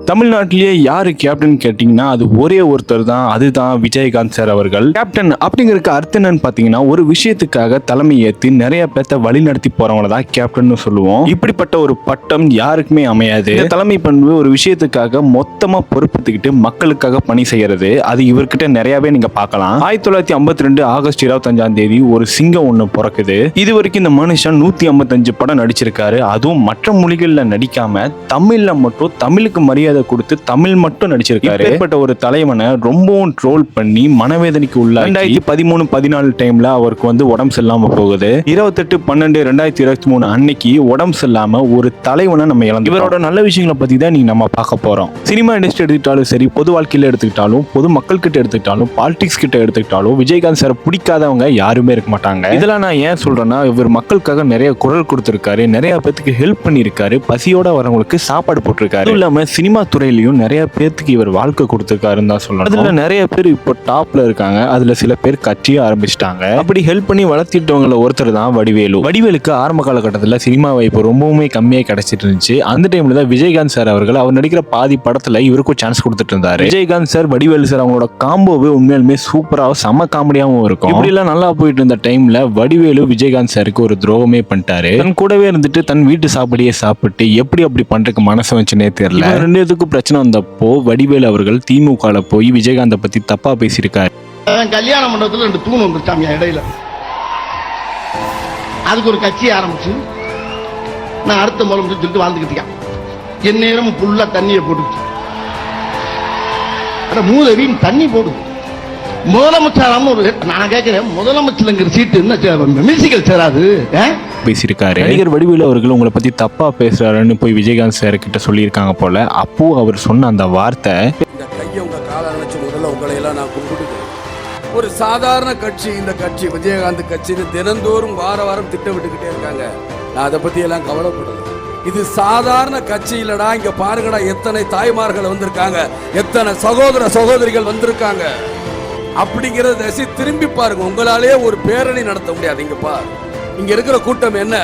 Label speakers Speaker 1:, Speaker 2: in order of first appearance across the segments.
Speaker 1: தமிழ்நாட்டிலேயே யாரு கேப்டன் கேட்டீங்கன்னா அது ஒரே ஒருத்தர் தான், அதுதான் விஜயகாந்த் சார் அவர்கள். கேப்டன் அப்படிங்கிறதுக்கு அர்த்தம் என்னன்னு பாத்தீங்கன்னா, ஒரு விஷயத்துக்காக தலைமை ஏற்றி நிறைய பேர்த்த வழி நடத்தி போறவங்கள தான் கேப்டன் சொல்லுவோம். இப்படிப்பட்ட ஒரு பட்டம் யாருக்குமே அமையாது. தலைமை பண்பு ஒரு விஷயத்துக்காக மொத்தமா பொறுப்பெடுத்துக்கிட்டு மக்களுக்காக பணி செய்யறது, அது இவர்கிட்ட நிறையவே நீங்க பார்க்கலாம். 1952 ஆகஸ்ட் 25 ஒரு சிங்கம் ஒண்ணு பிறக்குது. இது வரைக்கும் இந்த மனுஷன் 155 படம் நடிச்சிருக்காரு. அதுவும் மற்ற மொழிகள்ல நடிக்காம தமிழ்ல மட்டும் தமிழுக்கு மரியாதை கொடுத்து தமிழ் மட்டும் நடிச்சிருக்காரு. இப்படிப்பட்ட ஒரு தலைவனை ரொம்பவும் ட்ரோல் பண்ணி மனவேதனைக்கு உள்ளாகி 2013-14 டைம்ல அவருக்கு உடம்பு சரியில்லாம போகுது. 28/12/2023 அன்னைக்கு உடம்பு சரியில்லாம ஒரு தலைவனை நம்ம இழந்தோம். இவரோட நல்ல விஷயங்களை பத்தி தான் நீங்க நம்ம பார்க்க போறோம். சினிமா இண்டஸ்ட்ரி எடுத்துக்கிட்டாலும் சரி, பொது வாழ்க்கையில எடுத்துக்கிட்டாலும், பொது மக்கள் கிட்ட எடுத்துக்கிட்டாலும், பாலிடிக்ஸ் கிட்ட எடுத்துக்கிட்டாலும் விஜயகாந்த் சார் பிடிக்காதவங்க யாருமே இருக்க மாட்டாங்க. இதெல்லாம் நான் ஏன் சொல்றேன்னா, இவர் மக்களுக்காக நிறைய குரல் கொடுத்திருக்காரு, நிறைய பேருக்கு ஹெல்ப் பண்ணிருக்காரு, பசியோட வரவங்களுக்கு சாப்பாடு போட்டிருக்காரு. அதுவும் இல்லாம சினிமா துறையிலையும் நிறைய பேருக்கு இவர் வாழ்க்கை கொடுத்திருக்காருன்னு தான் சொல்லணும். அதுல நிறைய பேர் இப்போ டாப்ல இருக்காங்க. அதுல சில பேர் கட்சியை ஆரம்பிச்சிட்டாங்க. அப்படி ஹெல்ப் பண்ணி வளர்த்திட்டவங்கள ஒருத்தர் தான் வடிவேலு. வடிவேலுக்கு ஆரம்ப காலகட்டத்தில் சினிமா வாய்ப்பு ரொம்பவுமே கம்மியாக கிடைச்சிட்டு இருந்துச்சு. அந்த டைம்ல தான் விஜயகாந்த் சார் அவர்கள் அவர் நடிக்கிற பாதி படத்துல இவருக்கும் சான்ஸ் கொடுத்துட்டு இருந்தாரு. விஜயகாந்த் சார் வடிவேலு சார் அவங்களோட காம்போவே உண்மையாலுமே சூப்பராகவும் செம காமெடியாகவும் இருக்கும். இப்படி எல்லாம் நல்லா போயிட்டு இருந்த டைம்ல வடிவேலு விஜயகாந்த் சாருக்கு ஒரு துரோகமே பண்ணிட்டாரு. தன் கூடவே இருந்துட்டு தன் வீட்டு சாப்பாடியே சாப்பிட்டு எப்படி அப்படி பண்றதுக்கு மனசு வச்சுனே தெரியல. ரெண்டுத்துக்கும் பிரச்சனை வந்தப்போ வடிவேலு அவர்கள் திமுக போய் விஜயகாந்தை பத்தி தப்பா பேசியிருக்காரு.
Speaker 2: கல்யாண மண்டபத்தில் 2 தூண் வந்துருச்சாமியா இடையில. அதுக்கு ஒரு கட்சி ஆரம்பிச்சு நான் அடுத்த மூலம் சொல்லிட்டு வாழ்ந்துக்கிட்டேன். என் நேரம் ஃபுல்லா தண்ணியை போட்டுச்சு. மூதவின் தண்ணி போடுது. முதலமைச்சர் ஒரு நான் கேட்கிறேன், முதலமைச்சருங்கிற சீட்டு என்ன மியூசிக்கல் சேராது
Speaker 1: பேசியிருக்காரு. நடிகர் வடிவேலு அவர்கள் உங்களை பத்தி தப்பா பேசுறாருன்னு போய் விஜயகாந்த் சார் கிட்ட சொல்லியிருக்காங்க போல. அப்போ அவர் சொன்ன அந்த வார்த்தை,
Speaker 3: இந்த கையை உங்க கால நினைச்சு முதல்ல உங்களை எல்லாம் நான் கும்பிடுகிறேன். ஒரு சாதாரண கட்சி இந்த கட்சி விஜயகாந்த் கட்சின்னு தினந்தோறும் வாரம் திட்டமிட்டுக்கிட்டே இருக்காங்க. நான் அதை பத்தி எல்லாம் கவலைப்படல. இது சாதாரண கட்சி இல்லடா. இங்க பாருங்கடா, எத்தனை தாய்மார்கள் வந்திருக்காங்க, எத்தனை சகோதர சகோதரிகள் வந்திருக்காங்க அப்படிங்கறத திரும்பி பாருங்க. உங்களாலே ஒரு பேரணி நடத்த முடியாது. இங்க பாரு, இங்க இருக்கிற கூட்டம் என்ன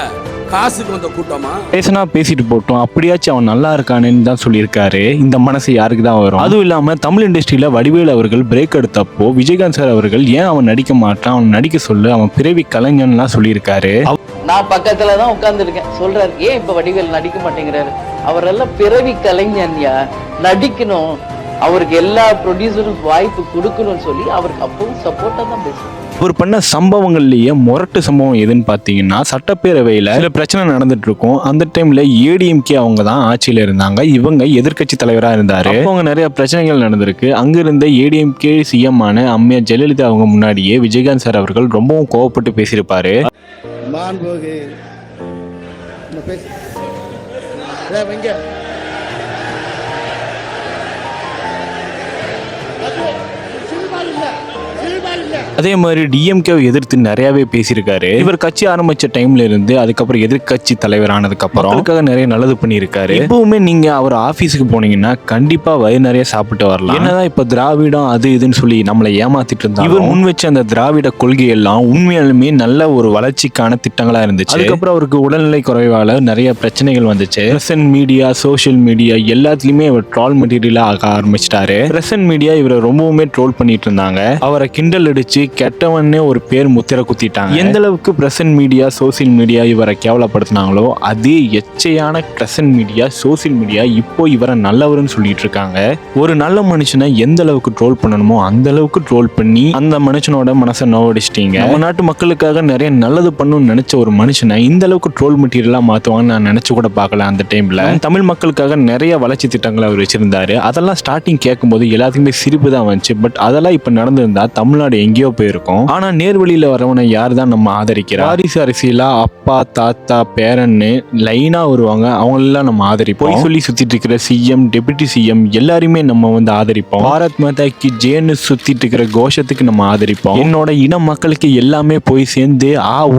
Speaker 3: காசுக்கு வந்த கூட்டமா?
Speaker 1: பேசினா பேசிட்டு போட்டோம், அப்படியாச்சும் அவன் நல்லா இருக்கானேன்னு தான் சொல்லியிருக்காரு. இந்த மனசு யாருக்கு தான் வரும்? அதுவும் இல்லாம தமிழ் இண்டஸ்ட்ரியில வடிவேலு அவர்கள் பிரேக் எடுத்தப்போ விஜயகாந்த் சார் அவர்கள் ஏன் அவன் நடிக்க மாட்டான், அவன் நடிக்க சொல்லு, அவன் பிறவி கலைஞன்லாம் சொல்லியிருக்காரு.
Speaker 4: நான் பக்கத்துல தான் உட்கார்ந்து இருக்கேன். சொல்றாரு, ஏன் இப்ப வடிவேலு நடிக்க மாட்டேங்கிறாரு? அவரெல்லாம் பிறவி கலைஞன்யா, நடிக்கணும், அவருக்கு எல்லா ப்ரொடியூசரும் வாய்ப்பு கொடுக்கணும்னு சொல்லி அவருக்கு அப்பவும் சப்போர்ட்டா தான் பேசுவார்.
Speaker 1: ஒரு பண்ண சம்பவங்கள்லயே முரட்டு சம்பவம் எதுன்னு பாத்தீங்கன்னா, சட்டப்பேரவையில சில பிரச்சனை நடந்துட்டு இருக்கும். அந்த டைம்ல ஏடிஎம்கே அவங்க தான் ஆட்சியில இருந்தாங்க, இவங்க எதிர்கட்சி தலைவரா இருந்தாரு. அவங்க நிறைய பிரச்சனைகள் நடந்திருக்கு. அங்க இருந்த ஏடிஎம்கே சிஎம் ஆன அம்மையா ஜெயலலிதா அவங்க முன்னாடியே விஜயகாந்த் சார் அவர்கள் ரொம்பவும் கோவப்பட்டு பேசியிருப்பாரு. அதே மாதிரி டிஎம்கேவை எதிர்த்து நிறையவே பேசியிருக்காரு. இவர் கட்சி ஆரம்பிச்ச டைம்ல இருந்து அதுக்கப்புறம் எதிர்கட்சி தலைவர் ஆனதுக்கு அப்புறம் அதுக்காக நிறைய நல்லது பண்ணியிருக்காரு. எப்பவுமே நீங்க அவர் ஆபீஸுக்கு போனீங்கன்னா கண்டிப்பா வயிறு நிறைய சாப்பிட்டு வரலாம். என்னதான் இப்ப திராவிடம் அது இதுன்னு சொல்லி நம்மளை ஏமாத்திட்டு இருந்தாங்க. இவர் முன் வச்ச அந்த திராவிட கொள்கை எல்லாம் உண்மையாலுமே நல்ல ஒரு வளர்ச்சிக்கான திட்டங்களா இருந்துச்சு. அதுக்கப்புறம் அவருக்கு உடல்நிலை குறைவால நிறைய பிரச்சனைகள் வந்துச்சு. பிரசன்ட் மீடியா, சோசியல் மீடியா எல்லாத்துலயுமே இவர் ட்ரோல் மெட்டீரியலா ஆக ஆரம்பிச்சிட்டாரு. பிரசன்ட் மீடியா இவரை ரொம்பவுமே ட்ரோல் பண்ணிட்டு இருந்தாங்க. அவரை கிண்டல் அடிச்சு கெட்டவன்னே ஒரு பேர் முத்திர குத்திட்டாங்க. எந்த அளவுக்கு பிரசன்ட் மீடியா, சோசியல் மீடியா இவரை கேவலப்படுத்தினாங்களோ அதே எச்சையான பிரசன்ட் மீடியா, சோசியல் மீடியா இப்போ இவரை நல்லவர்னு சொல்லிட்டு இருக்காங்க. ஒரு நல்ல மனுஷனை எந்த அளவுக்கு ட்ரோல் பண்ணணுமோ அந்த அளவுக்கு ட்ரோல் பண்ணி அந்த மனுஷனோட மனசை நோவடிச்சிட்டீங்க. நம்ம நாட்டு மக்களுக்காக நிறைய நல்லது பண்ணணும்னு நினைச்ச ஒரு மனுஷனை இந்த அளவுக்கு ட்ரோல் மெட்டீரியலா மாத்துவாங்கன்னு நான் நினைச்சு கூட பார்க்கல. அந்த டைம்ல தமிழ் மக்களுக்காக நிறைய வளர்ச்சி திட்டங்களை அவர் வச்சிருந்தாரு. அதெல்லாம் ஸ்டார்டிங் கேட்கும்போது எல்லாத்துக்குமே சிரிப்பு தான் வந்துச்சு. பட் அதெல்லாம் இப்ப நடந்திருந்தா தமிழ்நாடு எங்கேயோ போயிருக்கும். ஆனா நேர்வழியில வரவனை யார் தான் நம்ம ஆதரிக்கிறோம்? வாரிசு அரசியலா அப்பா, தாத்தா, பேரன்னு லைனா வருவாங்க, அவங்க எல்லாம் நம்ம ஆதரிப்போம். சொல்லி சுத்திட்டு இருக்கிற சிஎம், டெபுட்டி சிஎம் எல்லாருமே நம்ம ஆதரிப்போம். பாரத் மாதாக்கு ஜேன்னு சுத்திட்டு இருக்கிற கோஷத்துக்கு நம்ம ஆதரிப்போம். என்னோட இன மக்களுக்கு எல்லாமே போய் சேர்ந்து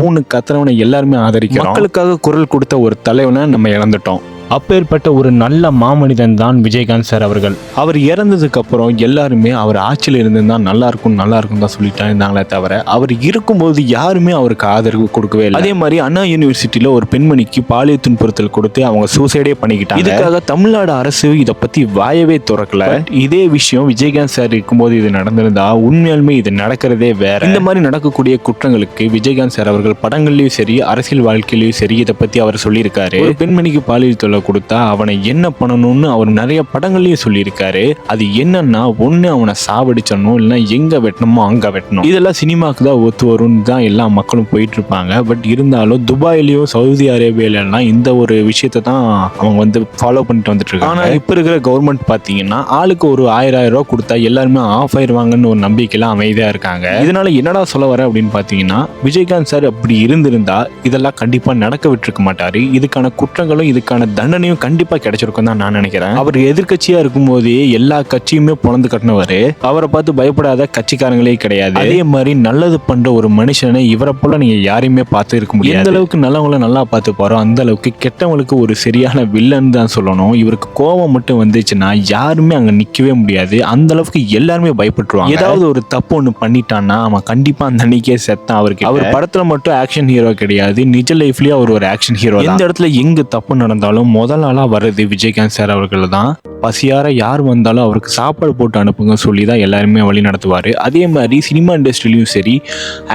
Speaker 1: ஊனு கத்துறவனை எல்லாருமே ஆதரிக்கிறோம். மக்களுக்காக குரல் கொடுத்த ஒரு தலைவனை நம்ம இழந்துட்டோம். அப்பேற்பட்ட ஒரு நல்ல மாமனிதன் தான் விஜயகாந்த் சார் அவர்கள். அவர் இறந்ததுக்கு அப்புறம் எல்லாருமே அவர் ஆட்சியில் இருந்திருந்தா நல்லா இருக்கும் தான் சொல்லிட்டு இருந்தாங்களே தவிர அவர் இருக்கும்போது யாருமே அவருக்கு ஆதரவு கொடுக்கவே இல்லை. அதே மாதிரி அண்ணா யூனிவர்சிட்டியில ஒரு பெண்மணிக்கு பாலியல் துன்புறுத்தல் கொடுத்து அவங்க சூசைடே பண்ணிக்கிட்டாங்க. இதுக்காக தமிழ்நாடு அரசு இதை பத்தி வாயவே திறக்கல. இதே விஷயம் விஜயகாந்த் சார் இருக்கும்போது இது நடந்திருந்தா உண்மையாலுமே இது நடக்கிறதே வேற. இந்த மாதிரி நடக்கக்கூடிய குற்றங்களுக்கு விஜயகாந்த் சார் அவர்கள் படங்கள்லயும் சரி அரசியல் வாழ்க்கையிலயும் சரி இதை பத்தி அவர் சொல்லியிருக்காரு. ஒரு பெண்மணிக்கு பாலியல் தொல்லை கொடுத்தா அவனை என்ன பண்ணணும்னு அவர் நிறைய படங்கள்லயும் சொல்லியிருக்காரு. அது என்னன்னா ஒண்ணு அவனை சாவடிச்சணும், இல்லைன்னா எங்க வெட்டணுமோ அங்க வெட்டணும். இதெல்லாம் சினிமாக்கு தான் ஒத்து வரும்னு தான் எல்லா மக்களும் போயிட்டு இருப்பாங்க. பட் இருந்தாலும் துபாயிலையும் சவுதி அரேபியாலாம் இந்த ஒரு விஷயத்தை தான் அவங்க வந்து ஃபாலோ பண்ணிட்டு வந்துட்டு இருக்காங்க. ஆனா இப்ப இருக்கிற கவர்மெண்ட் பாத்தீங்கன்னா ஆளுக்கு ஒரு 1000 ரூபாய் கொடுத்தா எல்லாருமே ஆஃப் ஆயிருவாங்கன்னு ஒரு நம்பிக்கையில அமைதியா இருக்காங்க. இதனால என்னடா சொல்ல வர அப்படின்னு பாத்தீங்கன்னா விஜயகாந்த் சார் அப்படி இருந்திருந்தா இதெல்லாம் கண்டிப்பா நடக்க விட்டுருக்க மாட்டாரு. இதுக்கான குற்றங்களும் இதுக்கான தண்டனையும் கண்டிப்பா கிடைச்சிருக்கும் தான் நான் நினைக்கிறேன். அவர் எதிர்கட்சியா இருக்கும் போதே எல்லா கட்சியுமே பொழந்து கட்டினவரு. அவரை பார்த்து பயப்படாத கட்சிக்காரங்களே கிடையாது. அதே மாதிரி நல்லது பண்ற ஒரு மனுஷனை இவரை போல நீங்க யாரையுமே பார்த்து இருக்க முடியாது. எந்த அளவுக்கு நல்லவங்களை நல்லா பார்த்து பாரோ அந்த அளவுக்கு கெட்டவங்களுக்கு ஒரு சரியான வில்லன் தான் சொல்லணும். இவருக்கு கோபம் மட்டும் வந்துச்சுன்னா யாருமே அங்க நிக்கவே முடியாது. அந்த அளவுக்கு எல்லாருமே பயப்பட்டுருவாங்க. ஏதாவது ஒரு தப்பு ஒண்ணு பண்ணிட்டான்னா அவன் கண்டிப்பா அந்த அன்னைக்கே செத்தான். அவருக்கு அவர் படத்துல மட்டும் ஆக்ஷன் ஹீரோ கிடையாது, நிஜ லைஃப்லயே அவர் ஒரு ஆக்ஷன் ஹீரோ. எந்த இடத்துல எங்க தப்பு நடந்தாலும் முதல் ஆளா வர்றது விஜயகாந்த் சார் அவர்கள் தான். பசியார யார் வந்தாலும் அவருக்கு சாப்பாடு போட்டு அனுப்புங்க சொல்லி தான் எல்லாருமே வழி நடத்துவாரு. அதே மாதிரி சினிமா இண்டஸ்ட்ரியிலையும் சரி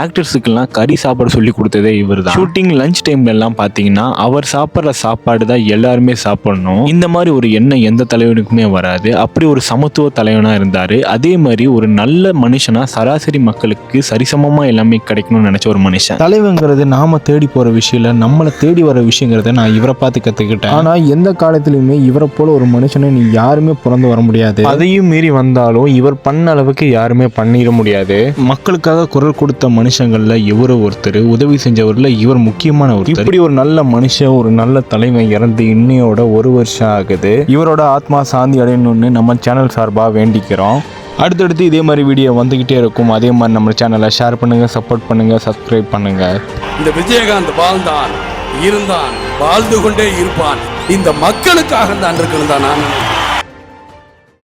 Speaker 1: ஆக்டர்ஸுக்கெல்லாம் கறி சாப்பாடு சொல்லி கொடுத்ததே இவர் தான். ஷூட்டிங் லஞ்ச் டைம்ல எல்லாம் பாத்தீங்கன்னா அவர் சாப்பிட்ற சாப்பாடு தான் எல்லாருமே சாப்பிடணும். இந்த மாதிரி ஒரு எண்ணம் எந்த தலைவனுக்குமே வராது. அப்படி ஒரு சமத்துவ தலைவனா இருந்தாரு. அதே மாதிரி ஒரு நல்ல மனுஷனா சராசரி மக்களுக்கு சரிசமமா எல்லாமே கிடைக்கணும்னு நினைச்ச ஒரு மனுஷன். தலைவங்கிறது நாம தேடி போற விஷயம் இல்ல, நம்மளை தேடி வர விஷயங்கிறத நான் இவரை பார்த்து கத்துக்கிட்டேன். ஆனா எந்த காலத்திலுமே இவரை போல ஒரு மனுஷனை நீ யாருமே பிறந்து வர முடியாது. அதையும் மீறி வந்தாலும் இவர் பண்ண அளவுக்கு யாருமே பண்ணிட முடியாது. மக்களுக்காக குரல் கொடுத்த மனுஷங்கள்ல இவரு ஒருத்தர், உதவி செஞ்சவர்ல இவர் முக்கியமான ஒருத்தர். இப்படி ஒரு நல்ல மனுஷன் ஒரு நல்ல தலைவன் இறந்து இன்னையோட 1 வருஷம் ஆகுது. இவரோட ஆத்மா சாந்தி அடையணும்னு நம்ம சேனல் சார்பா வேண்டிக்கிறோம். அடுத்தடுத்து இதே மாதிரி வீடியோ வந்துகிட்டே இருக்கும். அதே மாதிரி நம்ம சேனலை ஷேர் பண்ணுங்க, சப்போர்ட் பண்ணுங்க, சப்ஸ்கிரைப் பண்ணுங்க.
Speaker 3: இந்த விஜயகாந்த் வாழ்ந்தான், இருந்தான், வாழ்ந்து கொண்டே இருப்பான். இந்த மக்களுக்காக தான் இருக்கணும் தான் நான்